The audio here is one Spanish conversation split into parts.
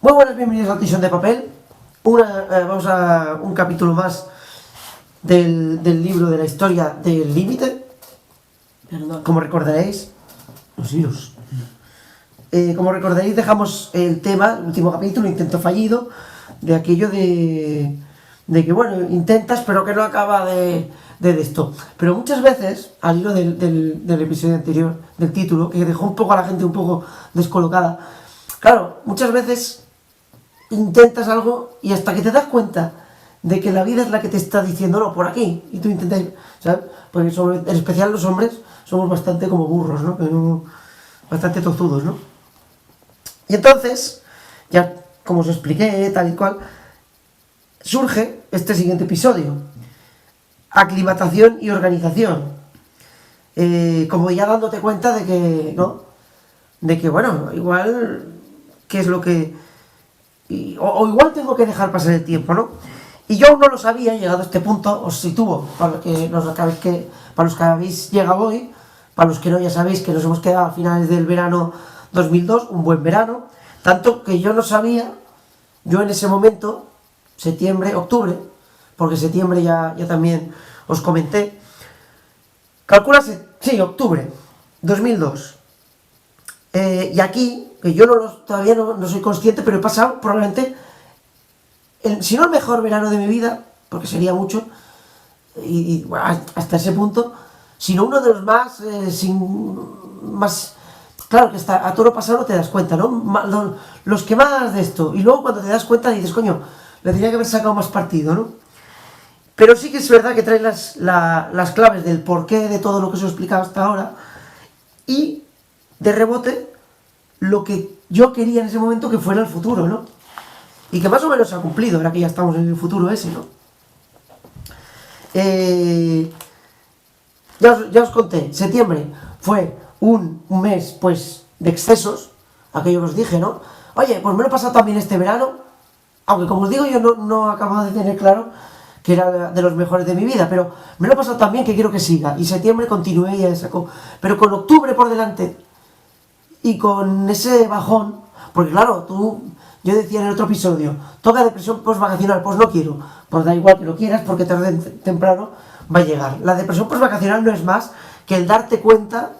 Muy buenas, bienvenidos a Tisión de Papel. Vamos a un capítulo más del libro de la historia del límite. Como recordaréis, los hilos. Como recordaréis, dejamos el tema, el último capítulo, intento fallido, de aquello de que, bueno, intentas, pero que no acaba de esto. Pero muchas veces, al hilo del episodio anterior, del título, que dejó un poco a la gente un poco descolocada, claro, muchas veces intentas algo y hasta que te das cuenta de que la vida es la que te está diciendo no, por aquí, y tú intentas, ¿sabes? Porque en especial los hombres somos bastante como burros, ¿no? Bastante tozudos, ¿no? Y entonces, ya como os expliqué, tal y cual, surge este siguiente episodio: aclimatación y organización. Como ya dándote cuenta de que, ¿no? De que, bueno, igual, ¿qué es lo que...? O igual tengo que dejar pasar el tiempo, ¿no? Y yo aún no lo sabía, llegado a este punto, os sitúo, para los que habéis llegado hoy, para los que no, ya sabéis que nos hemos quedado a finales del verano 2002, un buen verano, tanto que yo no sabía, yo en ese momento, septiembre, octubre, porque septiembre ya también os comenté, calculase, sí, octubre 2002, y aquí, que yo todavía no soy consciente, pero he pasado probablemente, si no el mejor verano de mi vida, porque sería mucho, y bueno, hasta ese punto, sino uno de los más, claro que a todo lo pasado no te das cuenta, ¿no? Los que más de esto, y luego cuando te das cuenta dices, coño, le tenía que haber sacado más partido, ¿no? Pero sí que es verdad que trae las claves del porqué de todo lo que os he explicado hasta ahora, y de rebote lo que yo quería en ese momento que fuera el futuro, ¿no? Y que más o menos se ha cumplido, ahora que ya estamos en el futuro ese, ¿no? Ya os conté, septiembre fue un mes, pues, de excesos, aquello que os dije, ¿no? Oye, pues me lo he pasado también este verano, aunque como os digo, yo no acabo de tener claro que era de los mejores de mi vida, pero me lo he pasado tan bien que quiero que siga, y septiembre continué y ya sacó, pero con octubre por delante, y con ese bajón, porque claro, yo decía en el otro episodio, toca depresión postvacacional, pues no quiero, pues da igual que lo quieras, porque tarde o temprano va a llegar. La depresión postvacacional no es más que el darte cuenta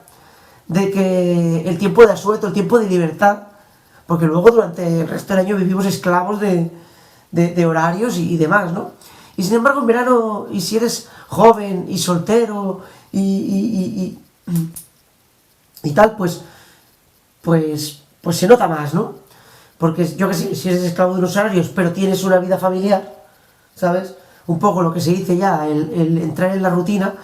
de que el tiempo de asueto, el tiempo de libertad, porque luego durante el resto del año vivimos esclavos de horarios y demás, ¿no? Y sin embargo en verano, y si eres joven y soltero y tal, pues se nota más, ¿no? Porque yo que sé, si eres esclavo de unos horarios, pero tienes una vida familiar, ¿sabes? Un poco lo que se dice ya, el entrar en la rutina,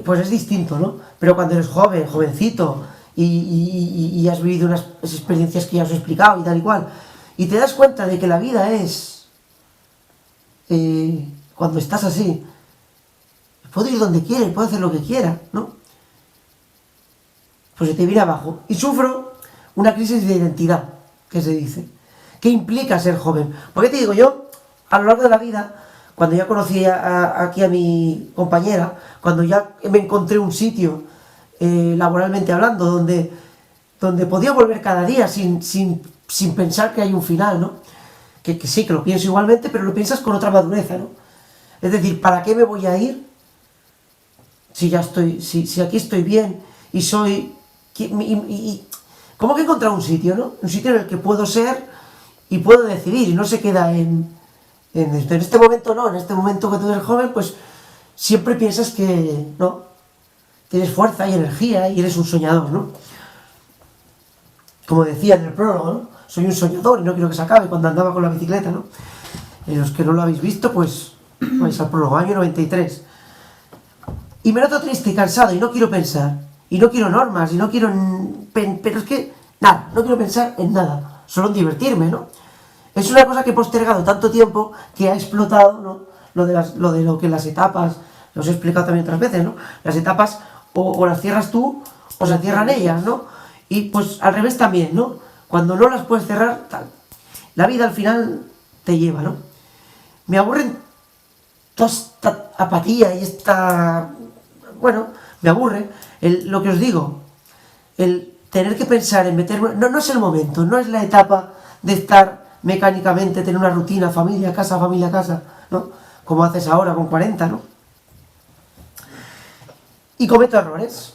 pues es distinto, ¿no? Pero cuando eres joven, jovencito, y has vivido unas experiencias que ya os he explicado y tal y cual, y te das cuenta de que la vida es, cuando estás así, puedo ir donde quiera y puedo hacer lo que quiera, ¿no? Pues se te viene abajo. Y sufro una crisis de identidad, que se dice. ¿Qué implica ser joven? Porque te digo, yo, a lo largo de la vida, cuando ya conocí aquí a mi compañera, cuando ya me encontré un sitio, laboralmente hablando, donde podía volver cada día sin pensar que hay un final, ¿no? Que sí, que lo pienso igualmente, pero lo piensas con otra madurez, ¿no? Es decir, ¿para qué me voy a ir si aquí estoy bien y soy... ¿Cómo que he encontrado un sitio, no? Un sitio en el que puedo ser y puedo decidir y no se queda en este momento, no, en este momento que tú eres joven, pues siempre piensas que, ¿no? Tienes fuerza y energía y eres un soñador, ¿no? Como decía en el prólogo, ¿no? Soy un soñador y no quiero que se acabe, cuando andaba con la bicicleta, ¿no? Los que no lo habéis visto, pues al prólogo, año 93. Y me noto triste y cansado y no quiero pensar. Y no quiero normas, y no quiero... Pero es que, nada, no quiero pensar en nada, solo en divertirme, ¿no? Es una cosa que he postergado tanto tiempo que ha explotado, ¿no? Lo que las etapas, lo os he explicado también otras veces, ¿no? Las etapas o las cierras tú o se cierran ellas, ¿no? Y pues al revés también, ¿no? Cuando no las puedes cerrar, tal. La vida al final te lleva, ¿no? Me aburren toda esta apatía y esta... Bueno, me aburre. Lo que os digo, el tener que pensar en meterme... No es el momento, no es la etapa de estar mecánicamente tener una rutina, familia, casa, ¿no? Como haces ahora con 40, ¿no? Y cometo errores.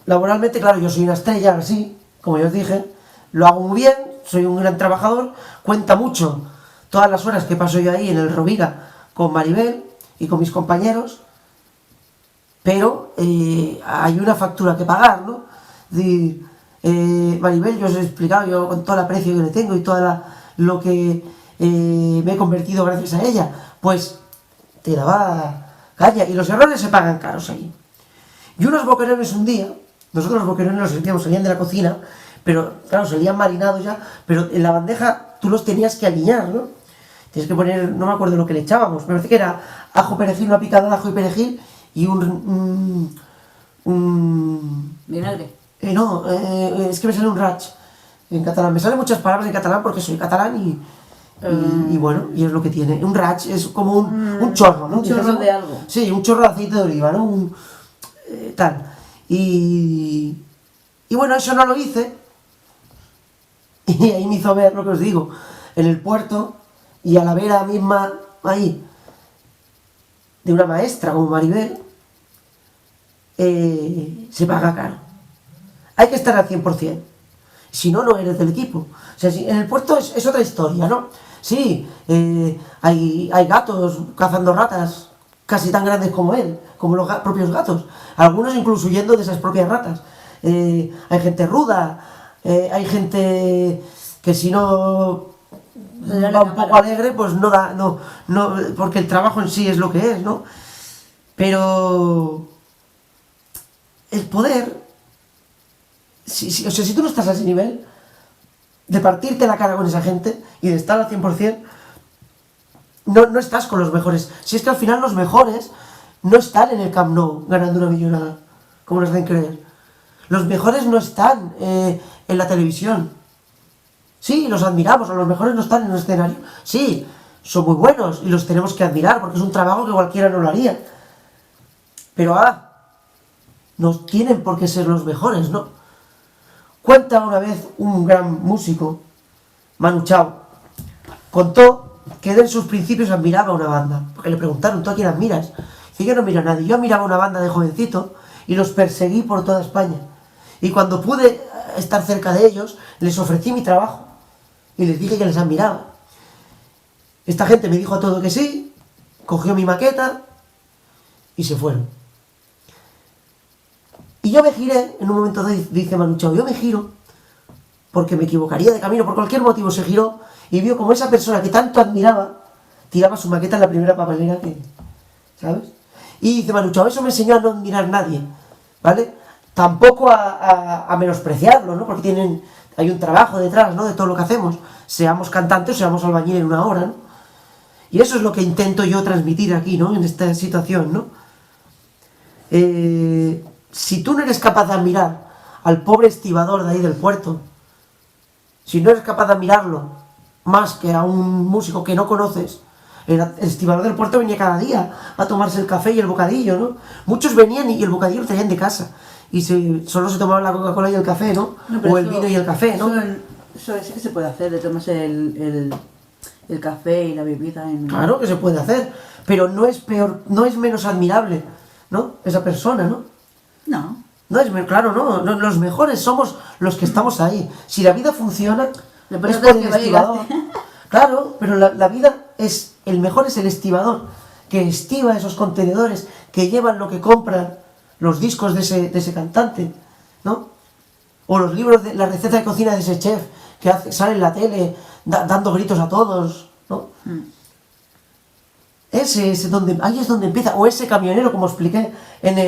Laboralmente, claro, yo soy una estrella, así, como yo os dije, lo hago muy bien, soy un gran trabajador, cuenta mucho todas las horas que paso yo ahí en el Rovira con Maribel y con mis compañeros, pero hay una factura que pagar, ¿no? Maribel, yo os he explicado, yo con todo el aprecio que le tengo y todo lo que me he convertido gracias a ella, pues te daba caña, y los errores se pagan caros ahí. Y unos boquerones un día, nosotros los boquerones los sentíamos, salían de la cocina, pero claro, salían marinados ya, pero en la bandeja tú los tenías que aliñar, ¿no? Tienes que poner, no me acuerdo lo que le echábamos, me parece que era ajo, perejil, una picada de ajo y perejil y vinagre. No, es que me sale un rach en catalán, me salen muchas palabras en catalán porque soy catalán y bueno, y es lo que tiene, un rach es como un chorro, ¿no? Un chorro de algo. Sí, un chorro de aceite de oliva, ¿no? Tal. Y bueno, eso no lo hice. Y ahí me hizo ver lo que os digo, en el puerto y a la vera misma ahí de una maestra como Maribel, se paga caro. Hay que estar al 100%. Si no, no eres del equipo. O sea, en el puerto es otra historia, ¿no? Sí, hay gatos cazando ratas casi tan grandes como él, como los propios gatos. Algunos incluso huyendo de esas propias ratas. Hay gente ruda, hay gente que si no va un poco alegre, pues no da, no, porque el trabajo en sí es lo que es, ¿no? Pero el poder, o sea, si tú no estás a ese nivel de partirte la cara con esa gente y de estar al 100%, no estás con los mejores. Si es que al final los mejores no están en el Camp Nou ganando una millonada, como nos hacen creer. Los mejores no están en la televisión. Sí, los admiramos, los mejores no están en el escenario. Sí, son muy buenos y los tenemos que admirar porque es un trabajo que cualquiera no lo haría. Pero no tienen por qué ser los mejores, ¿no? Cuenta una vez un gran músico, Manu Chao, contó que él en sus principios admiraba una banda, porque le preguntaron, ¿tú a quién admiras? Dice, yo no miro a nadie, yo admiraba una banda de jovencito y los perseguí por toda España. Y cuando pude estar cerca de ellos, les ofrecí mi trabajo y les dije que les admiraba. Esta gente me dijo a todo que sí, cogió mi maqueta y se fueron. Y yo me giré, en un momento dice Manu Chao, yo me giro, porque me equivocaría de camino, por cualquier motivo se giró y vio como esa persona que tanto admiraba tiraba su maqueta en la primera papelera que, ¿sabes? Y dice Manu Chao, eso me enseñó a no admirar a nadie, ¿vale? Tampoco a menospreciarlo, ¿no? Porque hay un trabajo detrás, ¿no? De todo lo que hacemos, seamos cantantes o seamos albañil en una hora, ¿no? Y eso es lo que intento yo transmitir aquí, ¿no? En esta situación, ¿no? Si tú no eres capaz de admirar al pobre estibador de ahí del puerto, si no eres capaz de admirarlo más que a un músico que no conoces, el estibador del puerto venía cada día a tomarse el café y el bocadillo, ¿no? Muchos venían y el bocadillo lo traían de casa y solo se tomaban la Coca-Cola y el café, ¿no? O el vino y el café, ¿no? Eso sí que se puede hacer, de tomarse el café y la bebida. Claro que se puede hacer, pero no es peor, no es menos admirable, ¿no? Esa persona, ¿no? No. No es, claro, no, los mejores somos los que estamos ahí. Si la vida funciona, es por el estibador. Claro, pero la vida el mejor es el estibador, que estiba esos contenedores, que llevan lo que compran, los discos de ese cantante, ¿no? O los libros de la receta de cocina de ese chef, que sale en la tele dando gritos a todos, ¿no? Ahí es donde empieza, o ese camionero, como expliqué en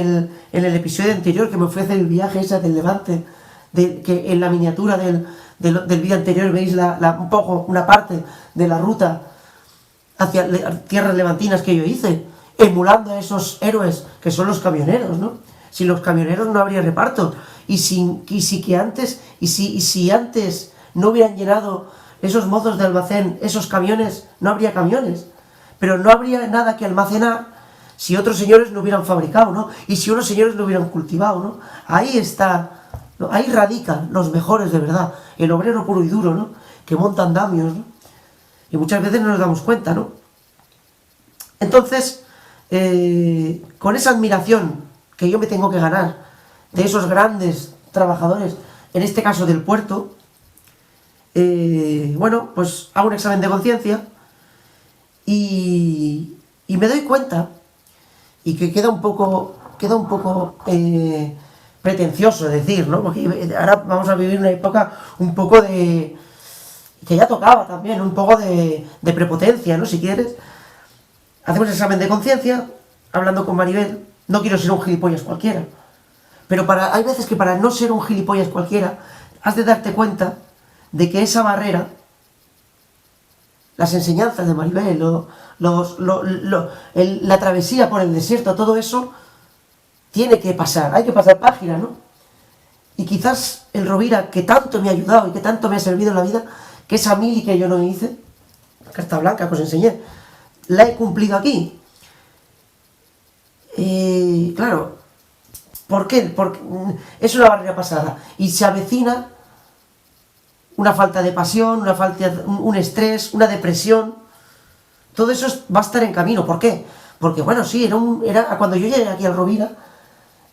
el episodio anterior, que me fue a hacer el viaje ese del Levante, que en la miniatura del vídeo anterior veis un poco, una parte de la ruta hacia tierras levantinas que yo hice, emulando a esos héroes que son los camioneros, ¿no? Sin los camioneros no habría reparto, y si antes no hubieran llenado esos mozos de almacén, esos camiones, no habría camiones. Pero no habría nada que almacenar si otros señores no hubieran fabricado, ¿no? Y si unos señores no hubieran cultivado, ¿no? Ahí está, ¿no? Ahí radican los mejores de verdad, el obrero puro y duro, ¿no? Que monta andamios, ¿no? Y muchas veces no nos damos cuenta, ¿no? Entonces, con esa admiración que yo me tengo que ganar de esos grandes trabajadores, en este caso del puerto, bueno, pues hago un examen de conciencia y me doy cuenta, y que queda un poco pretencioso decir, ¿no? Porque ahora vamos a vivir una época un poco de... que ya tocaba también, un poco de prepotencia, ¿no? Si quieres. Hacemos el examen de conciencia, hablando con Maribel. No quiero ser un gilipollas cualquiera, pero hay veces que para no ser un gilipollas cualquiera, has de darte cuenta de que esa barrera, las enseñanzas de Maribel, la travesía por el desierto, todo eso, tiene que pasar, hay que pasar página, ¿no? Y quizás el Rovira, que tanto me ha ayudado y que tanto me ha servido en la vida, que esa mili que yo no hice, carta blanca que os enseñé, la he cumplido aquí. Claro, ¿por qué? Porque es una barrera pasada y se avecina una falta de pasión, un estrés, una depresión. Todo eso va a estar en camino. ¿Por qué? Porque, bueno, sí, cuando yo llegué aquí al Rovira,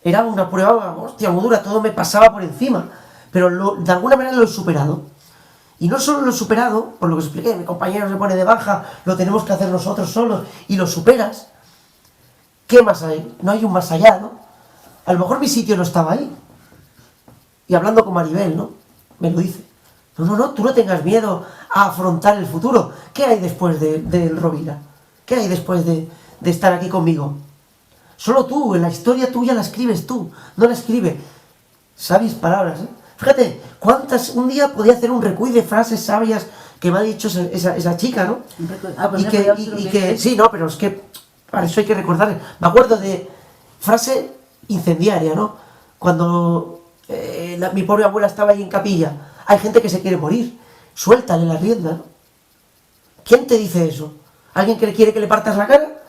era una prueba, hostia, muy dura, todo me pasaba por encima, pero de alguna manera lo he superado. Y no solo lo he superado, por lo que os expliqué, mi compañero se pone de baja, lo tenemos que hacer nosotros solos, y lo superas. ¿Qué más hay? No hay un más allá, ¿no? A lo mejor mi sitio no estaba ahí. Y hablando con Maribel, ¿no? Me lo dice. No, tú no tengas miedo a afrontar el futuro. ¿Qué hay después del Rovira? ¿Qué hay después de estar aquí conmigo? Solo tú, en la historia tuya la escribes tú, no la escribe. Sabias palabras, ¿eh? Fíjate, un día podía hacer un recuy de frases sabias que me ha dicho esa chica, ¿no? Sí, no, pero es que para eso hay que recordarle. Me acuerdo de frase incendiaria, ¿no? Cuando mi pobre abuela estaba ahí en capilla. Hay gente que se quiere morir. Suéltale la rienda, ¿no? ¿Quién te dice eso? ¿Alguien que quiere que le partas la cara?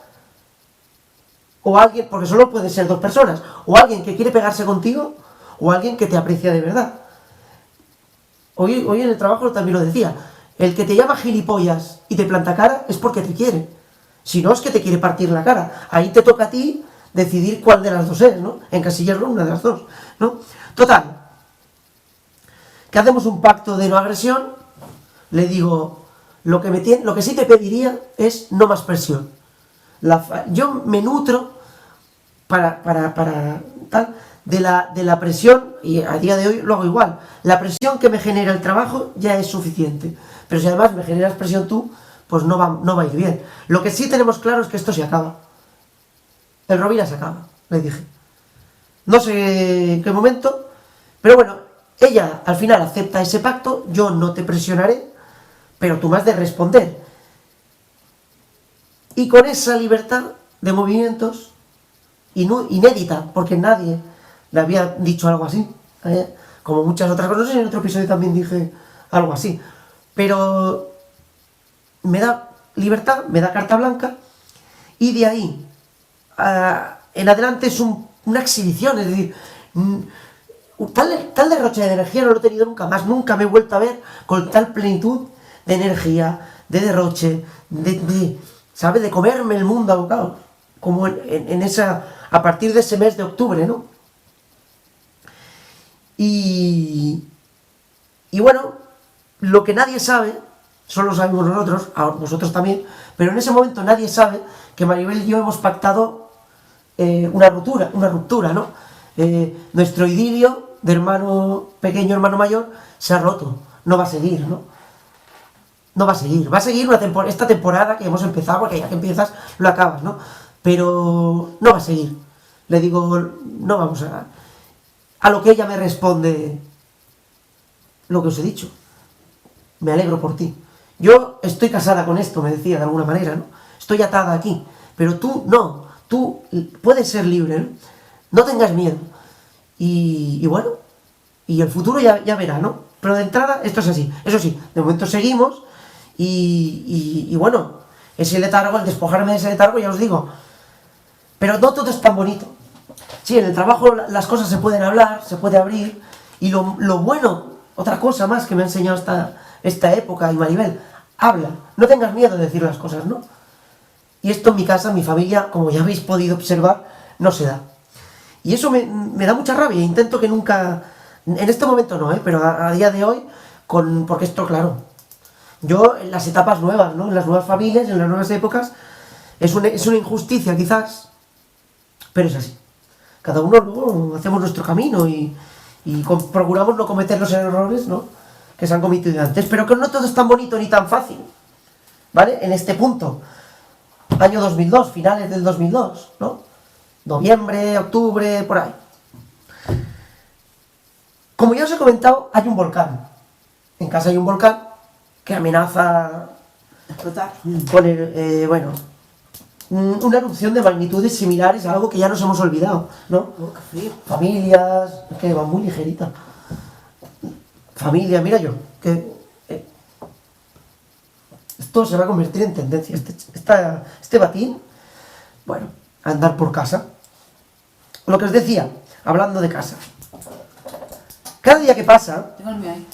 O alguien, porque solo pueden ser dos personas, o alguien que quiere pegarse contigo, o alguien que te aprecia de verdad. Hoy en el trabajo también lo decía, el que te llama gilipollas y te planta cara es porque te quiere. Si no, es que te quiere partir la cara. Ahí te toca a ti decidir cuál de las dos es, ¿no? Encasillarlo una de las dos, ¿no? Total, que hacemos un pacto de no agresión. Le digo, lo que sí te pediría es no más presión. Yo me nutro de la presión, y a día de hoy lo hago igual. La presión que me genera el trabajo ya es suficiente, pero si además me generas presión tú, pues no va a ir bien. Lo que sí tenemos claro es que esto se acaba. El Rovira se acaba, le dije. No sé en qué momento, pero bueno, ella al final acepta ese pacto. Yo no te presionaré, pero tú me has de responder. Y con esa libertad de movimientos inédita, porque nadie le había dicho algo así, como muchas otras cosas. No sé si en otro episodio también dije algo así, pero me da libertad, me da carta blanca, y de ahí en adelante es una exhibición. Es decir, tal derroche de energía no lo he tenido nunca más. Nunca me he vuelto a ver con tal plenitud de energía, de derroche, ¿sabes? De comerme el mundo a bocados, como a partir de ese mes de octubre, ¿no? Y bueno, lo que nadie sabe, solo lo sabemos nosotros, vosotros también, pero en ese momento nadie sabe que Maribel y yo hemos pactado una ruptura, ¿no? Nuestro idilio de hermano pequeño, hermano mayor, se ha roto, no va a seguir, ¿no? No va a seguir, esta temporada que hemos empezado, porque ya que empiezas, lo acabas, ¿no? Pero no va a seguir. Le digo, no vamos a lo que ella me responde, lo que os he dicho. Me alegro por ti. Yo estoy casada con esto, me decía de alguna manera, ¿no? Estoy atada aquí, pero tú no, tú puedes ser libre, ¿no? No tengas miedo. Y bueno, y el futuro ya verá, ¿no? Pero de entrada esto es así. Eso sí, de momento seguimos. Y bueno, ese letargo, el despojarme de ese letargo, ya os digo, pero no todo es tan bonito. Sí, en el trabajo las cosas se pueden hablar, se puede abrir, y lo bueno, otra cosa más que me ha enseñado esta época, y Maribel, habla, no tengas miedo de decir las cosas, ¿no? Y esto en mi casa, en mi familia, como ya habéis podido observar, no se da. Y eso me da mucha rabia, intento que nunca, en este momento no, pero a día de hoy, porque esto, claro, yo en las etapas nuevas, ¿no? En las nuevas familias, en las nuevas épocas, es una injusticia quizás, pero es así. Cada uno luego hacemos nuestro camino y procuramos no cometer los errores, ¿no? Que se han cometido antes, pero que no todo es tan bonito ni tan fácil, ¿vale? En este punto, año 2002, finales del 2002, ¿no? Noviembre, octubre, por ahí. Como ya os he comentado, hay un volcán. En casa hay un volcán que amenaza Explotar. con una erupción de magnitudes similares a algo que ya nos hemos olvidado, ¿no? Oh, qué frío. Familias, es que va muy ligerita. Familia, mira yo, que esto se va a convertir en tendencia. Este batín, bueno, a andar por casa. Lo que os decía, hablando de casa. Cada día que pasa, Tengo el mío ahí.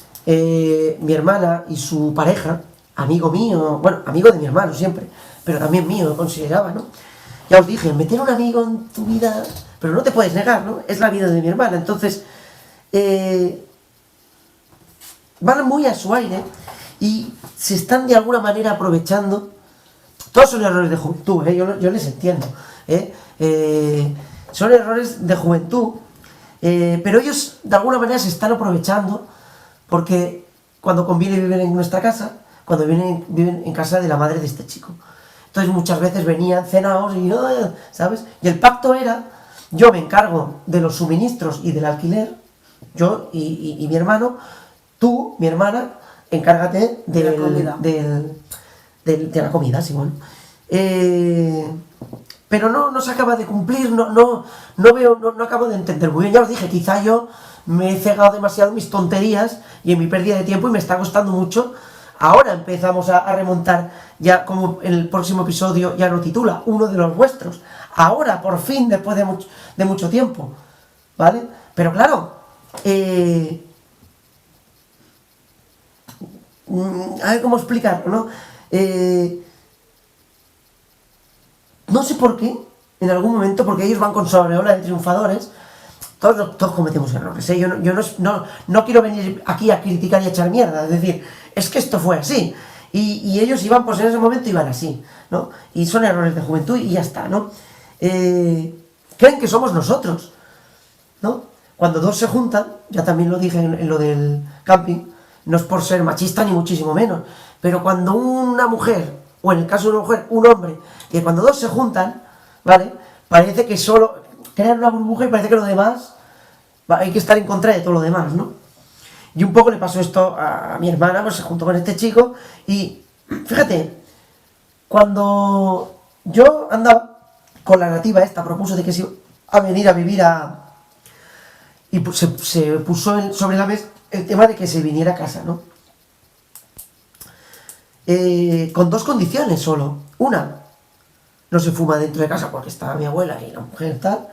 mi hermana y su pareja, amigo mío, bueno, amigo de mi hermano siempre, pero también mío, lo consideraba, ¿no? Ya os dije, meter un amigo en tu vida, pero no te puedes negar, ¿no? Es la vida de mi hermana, entonces, van muy a su aire y se están de alguna manera aprovechando. Todos son errores de juventud, yo les entiendo, son errores de juventud, pero ellos de alguna manera se están aprovechando porque cuando conviene viven en nuestra casa, cuando viven en casa de la madre de este chico. Entonces muchas veces venían cenados y, ¿sabes? Y el pacto era, yo me encargo de los suministros y del alquiler, yo y mi hermano, tú, mi hermana, encárgate De la comida. de la comida, sí, bueno. Pero no se acaba de cumplir, no acabo de entender muy bien. Ya os dije, quizá yo me he cegado demasiado en mis tonterías y en mi pérdida de tiempo y me está costando mucho. Ahora empezamos a remontar, ya como en el próximo episodio ya lo titula, uno de los vuestros. Ahora, por fin, después de mucho tiempo, ¿vale? Pero claro, a ver cómo explicarlo, ¿no? No sé por qué, en algún momento, porque ellos van con sobreola de triunfadores, todos cometemos errores, ¿eh? Yo no quiero venir aquí a criticar y a echar mierda, es decir, es que esto fue así, y ellos iban, pues en ese momento iban así, ¿no? Y son errores de juventud y ya está, ¿no? Creen que somos nosotros, ¿no? Cuando dos se juntan, ya también lo dije en lo del camping, no es por ser machista ni muchísimo menos, pero cuando una mujer, o en el caso de una mujer, un hombre, que cuando dos se juntan, ¿vale? Parece que solo crean una burbuja y parece que lo demás, hay que estar en contra de todo lo demás, ¿no? Y un poco le pasó esto a mi hermana, pues se juntó con este chico y, fíjate, cuando yo andaba con la nativa esta, propuso de que se iba a venir a vivir y pues se puso sobre la mesa el tema de que se viniera a casa, ¿no? Con dos condiciones solo. Una, no se fuma dentro de casa porque está mi abuela y la mujer tal.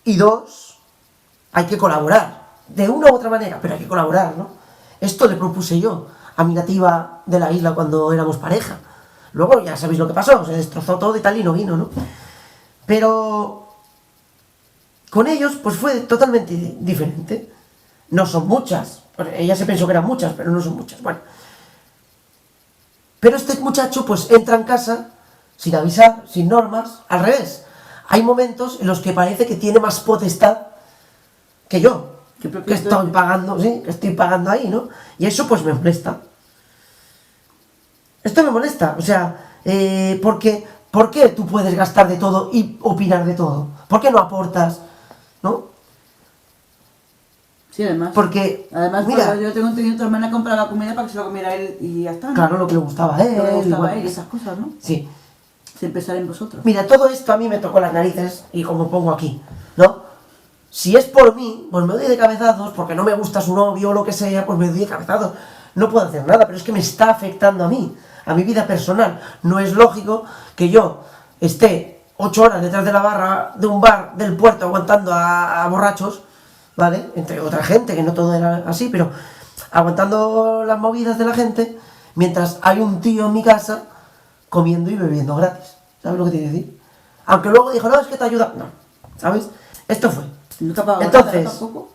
Y dos, hay que colaborar. De una u otra manera, pero hay que colaborar, ¿no? Esto le propuse yo a mi nativa de la isla cuando éramos pareja. Luego ya sabéis lo que pasó, se destrozó todo y tal y no vino, ¿no? Pero con ellos pues fue totalmente diferente. No son muchas, ella se pensó que eran muchas, pero no son muchas, bueno. Pero este muchacho pues entra en casa sin avisar, sin normas, al revés. Hay momentos en los que parece que tiene más potestad que yo, que estoy pagando, sí, que estoy pagando ahí, ¿no? Y eso pues me molesta. Esto me molesta, o sea, porque ¿por qué tú puedes gastar de todo y opinar de todo? ¿Por qué no aportas? ¿No? Sí, además. Porque, Además, mira, yo tengo entendido que tu hermana compra la comida para que se lo comiera él y ya está, ¿no? claro, lo que le gustaba a él. Lo que le gustaba bueno, a él y esas cosas, ¿no? sí. Siempre salen vosotros. Mira, todo esto a mí me tocó las narices y como pongo aquí, ¿no? Si es por mí, pues me doy de cabezazos, porque no me gusta su novio o lo que sea, pues me doy de cabezazos. No puedo hacer nada, pero es que me está afectando a mi vida personal. No es lógico que yo esté 8 horas detrás de la barra de un bar del puerto aguantando a borrachos, ¿vale? Entre otra gente, que no todo era así, pero aguantando las movidas de la gente, mientras hay un tío en mi casa comiendo y bebiendo gratis. ¿Sabes lo que te quiero decir? Aunque luego dijo, no, es que te ayuda. No, ¿sabes? Esto fue. ¿Nunca ha pagado Entonces, nada tampoco?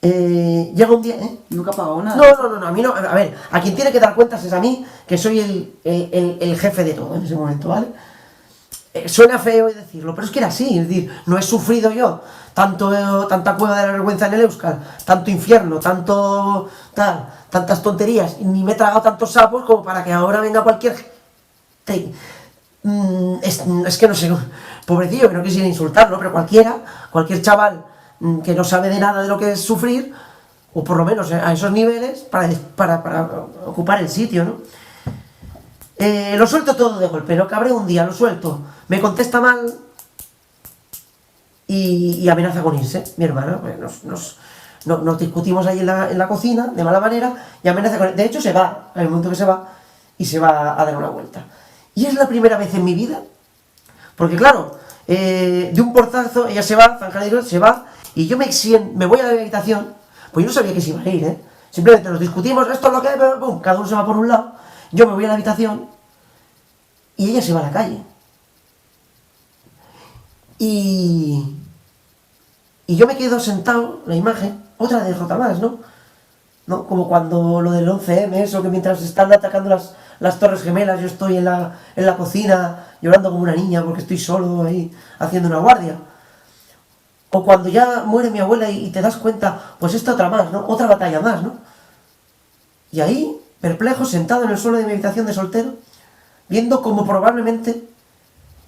Llega un día, ¿eh? ¿Nunca ha pagado nada? No, a mí no. A ver, a quien tiene que dar cuentas es a mí, que soy el jefe de todo en ese momento, ¿vale? Suena feo decirlo, pero es que era así, es decir, no he sufrido yo tanta cueva de la vergüenza en el Euskal, tanto infierno, tantas tonterías, ni me he tragado tantos sapos como para que ahora venga cualquier... Es que no sé, pobrecillo, que no quisiera insultarlo, pero cualquier chaval que no sabe de nada de lo que es sufrir, o por lo menos a esos niveles, para ocupar el sitio, ¿no? Lo suelto todo de golpe, lo cabré un día, lo suelto, me contesta mal y amenaza con irse, mi hermana, pues nos discutimos ahí en la cocina, de mala manera, y amenaza con... De hecho se va, en el momento que se va, y se va a dar una vuelta. Y es la primera vez en mi vida, porque claro, de un portazo ella se va, se va, y yo me voy a la habitación, pues yo no sabía que se iba a ir, ¿eh? Simplemente nos discutimos, esto es lo que es, pum, cada uno se va por un lado, yo me voy a la habitación, y ella se va a la calle. Y yo me quedo sentado, la imagen, otra derrota más, ¿no? Como cuando lo del 11M, eso que mientras están atacando las Torres Gemelas, yo estoy en la cocina llorando como una niña porque estoy solo ahí haciendo una guardia. O cuando ya muere mi abuela y te das cuenta, pues esta otra más, ¿no? Otra batalla más, ¿no? Y ahí, perplejo, sentado en el suelo de mi habitación de soltero, viendo cómo probablemente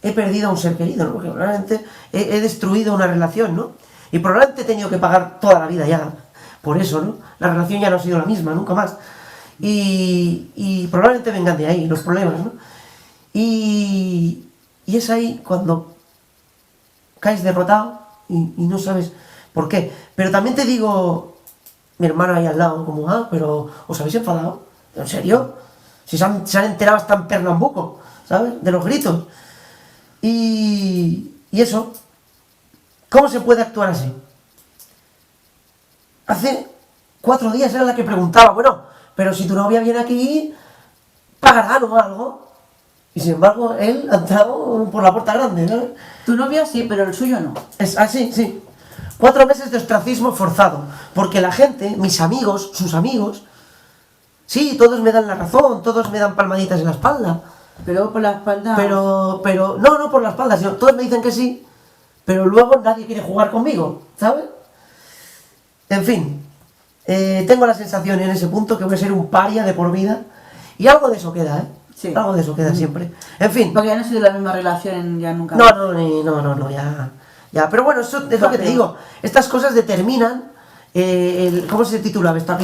he perdido a un ser querido, ¿no? Porque probablemente he destruido una relación, ¿no? Y probablemente he tenido que pagar toda la vida ya por eso, ¿no? La relación ya no ha sido la misma, nunca más. Y probablemente vengan de ahí los problemas, ¿no? Y es ahí cuando caes derrotado y no sabes por qué. Pero también te digo, mi hermano ahí al lado, como, pero ¿os habéis enfadado? ¿En serio? Si se han enterado hasta en Pernambuco, ¿sabes? De los gritos. Y eso, ¿cómo se puede actuar así? Hace 4 días era la que preguntaba, bueno, pero si tu novia viene aquí, pagarán o algo. Y sin embargo, él ha entrado por la puerta grande, ¿sabes? Tu novia sí, pero el suyo no. Es así, sí. 4 meses de ostracismo forzado. Porque la gente, mis amigos, sus amigos, sí, todos me dan la razón, todos me dan palmaditas en la espalda. Pero por la espalda... no por la espalda, sino todos me dicen que sí, pero luego nadie quiere jugar conmigo, ¿sabes? En fin, tengo la sensación en ese punto que voy a ser un paria de por vida, y algo de eso queda, ¿eh? Sí. Algo de eso queda siempre. En fin. Porque ya no ha sido la misma relación ya nunca. No, ya. Pero bueno, eso es lo que te digo. Estas cosas determinan, ¿cómo se titulaba esto?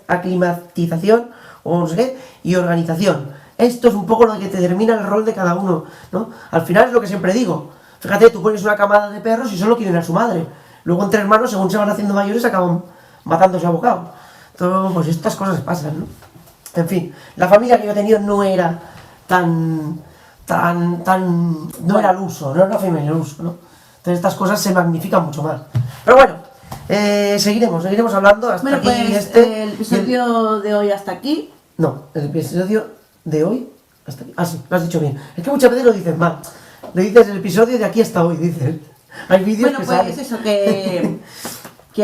Aclimatización, o no sé qué, y organización. Esto es un poco lo que te determina el rol de cada uno, ¿no? Al final es lo que siempre digo. Fíjate, tú pones una camada de perros y solo quieren a su madre. Luego entre hermanos, según se van haciendo mayores, acaban matándose a bocados. Entonces, pues estas cosas pasan, ¿no? En fin, la familia que yo he tenido no era no era al uso, no era una familia al uso, ¿no? Entonces estas cosas se magnifican mucho más. Pero bueno, seguiremos hablando hasta bueno, aquí. Pues el episodio de hoy hasta aquí. No, el episodio de hoy hasta aquí. Ah, sí, lo has dicho bien. Es que muchas veces lo dices mal. Le dices el episodio de aquí hasta hoy, dices. Hay vídeos que Bueno, pues es eso, que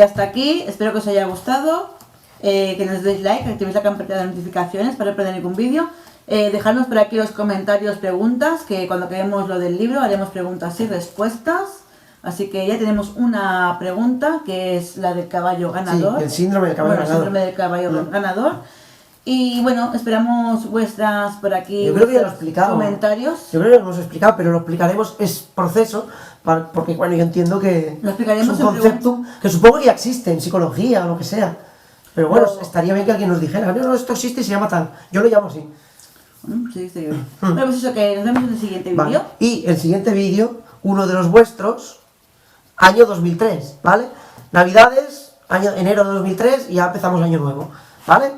hasta aquí. Espero que os haya gustado. Que nos deis like, que activéis la campanita de notificaciones para no perder ningún vídeo. Dejadnos por aquí los comentarios, preguntas, que cuando acabemos lo del libro haremos preguntas y respuestas. Así que ya tenemos una pregunta, que es la del caballo ganador. Sí, el síndrome del caballo ganador. El síndrome del caballo ganador. Y bueno, esperamos vuestras por aquí. Yo creo que ya lo he explicado. Comentarios. Yo creo que lo hemos explicado, pero lo explicaremos, es proceso, porque bueno, yo entiendo que lo explicaremos es un concepto que supongo que ya existe en psicología o lo que sea. Pero bueno, estaría bien que alguien nos dijera, no, esto existe y se llama tal. Yo lo llamo así. Sí, estaría bien. Bueno, pues eso, que nos vemos en el siguiente vídeo. Vale. Y el siguiente vídeo, uno de los vuestros, año 2003, ¿vale? Navidades, enero de 2003, y ya empezamos año nuevo, ¿vale?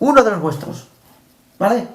Uno de los vuestros, ¿vale?